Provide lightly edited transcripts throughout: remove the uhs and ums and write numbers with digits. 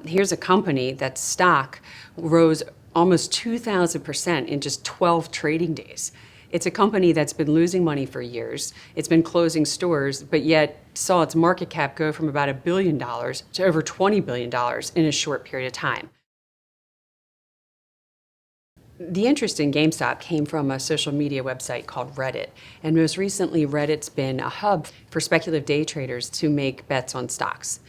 Here's a company that stock rose almost 2,000% in just 12 trading days. It's a company that's been losing money for years. It's been closing stores, but yet saw its market cap go from about $1 billion to over $20 billion in a short period of time. The interest in GameStop came from a social media website called Reddit. And most recently, Reddit's been a hub for speculative day traders to make bets on stocks.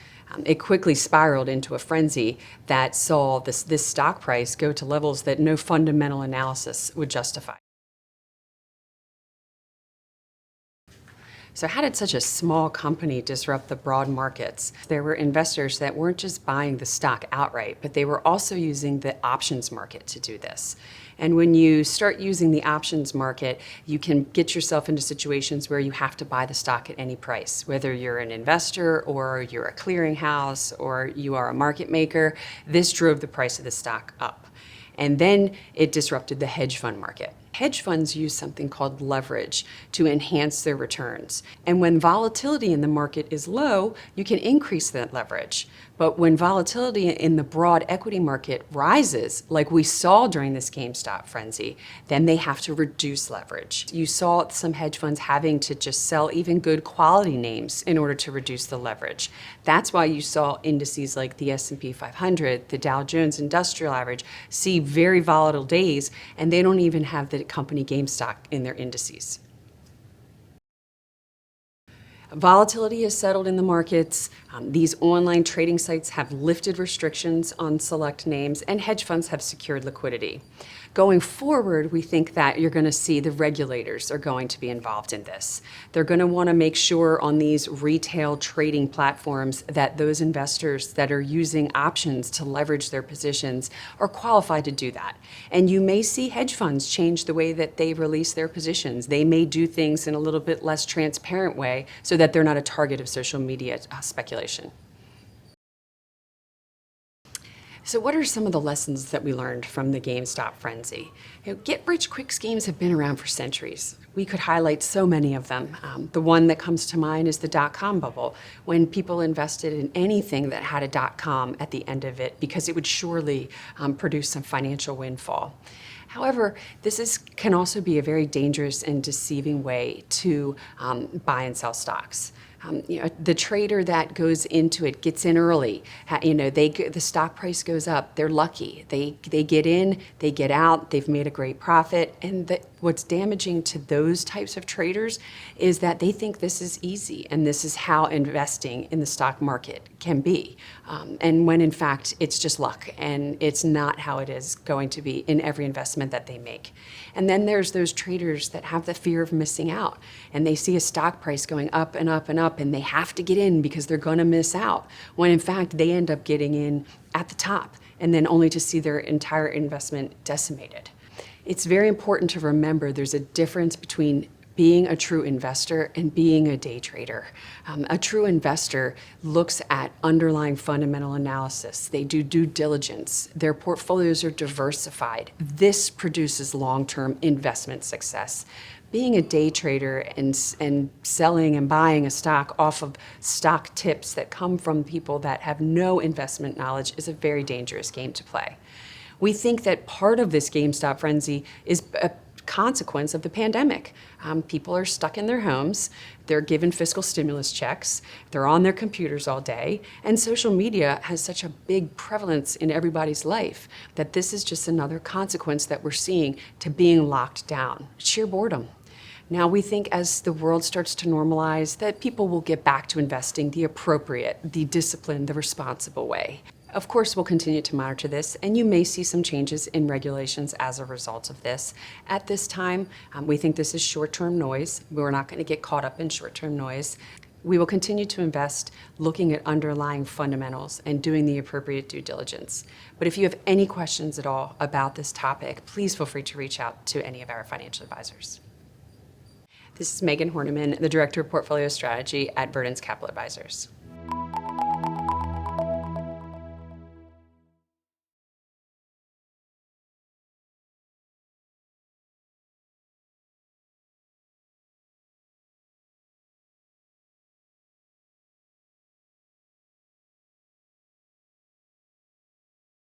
It quickly spiraled into a frenzy that saw this stock price go to levels that no fundamental analysis would justify. So how did such a small company disrupt the broad markets? There were investors that weren't just buying the stock outright, but they were also using the options market to do this. And when you start using the options market, you can get yourself into situations where you have to buy the stock at any price. Whether you're an investor or you're a clearinghouse or you are a market maker, this drove the price of the stock up. And then it disrupted the hedge fund market. Hedge funds use something called leverage to enhance their returns. And when volatility in the market is low, you can increase that leverage. But when volatility in the broad equity market rises, like we saw during this GameStop frenzy, then they have to reduce leverage. You saw some hedge funds having to just sell even good quality names in order to reduce the leverage. That's why you saw indices like the S&P 500, the Dow Jones Industrial Average, see very volatile days, and they don't even have the company GameStop in their indices. Volatility has settled in the markets. These online trading sites have lifted restrictions on select names, and hedge funds have secured liquidity. Going forward, we think that you're going to see the regulators are going to be involved in this. They're going to want to make sure on these retail trading platforms that those investors that are using options to leverage their positions are qualified to do that. And you may see hedge funds change the way that they release their positions. They may do things in a little bit less transparent way so that they're not a target of social media speculation. So what are some of the lessons that we learned from the GameStop frenzy? Get-rich-quick schemes have been around for centuries. We could highlight so many of them. The one that comes to mind is the dot-com bubble, when people invested in anything that had a dot-com at the end of it because it would surely produce some financial windfall. However, this can also be a very dangerous and deceiving way to buy and sell stocks. The trader that goes into it gets in early. The stock price goes up. They're lucky. They get in, they get out. They've made a great profit. And what's damaging to those types of traders is that they think this is easy and this is how investing in the stock market can be. And when in fact it's just luck, and it's not how it is going to be in every investment that they make. And then there's those traders that have the fear of missing out, and they see a stock price going up and up and up, and they have to get in because they're going to miss out, when in fact they end up getting in at the top and then only to see their entire investment decimated. It's very important to remember there's a difference between being a true investor and being a day trader. A true investor looks at underlying fundamental analysis. They do due diligence. Their portfolios are diversified. This produces long-term investment success. Being a day trader and selling and buying a stock off of stock tips that come from people that have no investment knowledge is a very dangerous game to play. We think that part of this GameStop frenzy is a consequence of the pandemic. People are stuck in their homes, they're given fiscal stimulus checks, they're on their computers all day, and social media has such a big prevalence in everybody's life that this is just another consequence that we're seeing to being locked down. Sheer boredom. Now we think as the world starts to normalize that people will get back to investing the appropriate, the disciplined, the responsible way. Of course, we'll continue to monitor this, and you may see some changes in regulations as a result of this. At this time, we think this is short-term noise. We're not going to get caught up in short-term noise. We will continue to invest looking at underlying fundamentals and doing the appropriate due diligence. But if you have any questions at all about this topic, please feel free to reach out to any of our financial advisors. This is Megan Horniman, the Director of Portfolio Strategy at Barrons Capital Advisors.